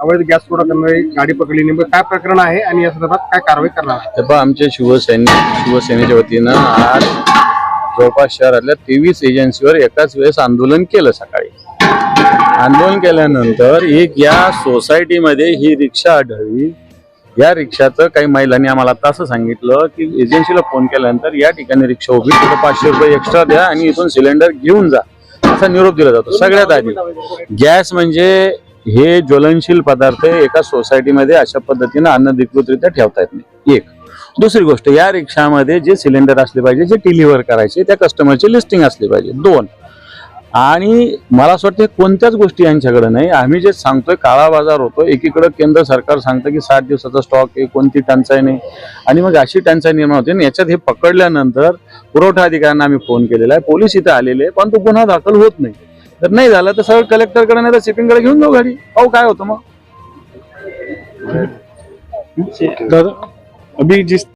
अवैध गॅस पुरवठा करणारी गाडी पकडली, नेमकं काय प्रकरण आहे आणि या संदर्भात काय कारवाई करणार आहे? आमच्या शिवसेनेच्या वतीनं आज जवळपास शहरातल्या 23 एजन्सीवर एकाच वेळेस आंदोलन केलं. सकाळी आंदोलन केल्यानंतर एक या सोसायटीमध्ये ही रिक्षा आढळली. या रिक्षाचं काही महिलांनी आम्हाला आता असं सांगितलं की एजन्सीला फोन केल्यानंतर या ठिकाणी रिक्षा उभी, तिथं 500 रुपये एक्स्ट्रा द्या आणि इथून सिलेंडर घेऊन जा असा निरोप दिला जातो. सगळ्यात आधी गॅस म्हणजे हे ज्वलनशील पदार्थ एका सोसायटीमध्ये अशा पद्धतीने अनधिकृतरित्या ठेवता येत नाही. एक. दुसरी गोष्ट, या रिक्षामध्ये जे सिलेंडर असले पाहिजे, जे डिलिव्हर करायचे त्या कस्टमरची लिस्टिंग असली पाहिजे. 2. आणि मला असं वाटतं कोणत्याच गोष्टी यांच्याकडे नाही. आम्ही जे सांगतोय काळा बाजार होतो. एकीकडे केंद्र सरकार सांगतं की 60 दिवसाचा स्टॉक आहे, कोणती टंचाई नाही, आणि मग अशी टंचाई निर्माण होते. आणि याच्यात हे पकडल्यानंतर पुरवठा अधिकाऱ्यांना आम्ही फोन केलेला आहे, पोलीस इथे आलेले, पण तो गुन्हा दाखल होत नाही. तर नाही झालं तर सरळ कलेक्टरकडे नाही तर सिपिंगकडे घेऊन जाऊ गाडी, पाहू काय होतं मग. तर अभी जिस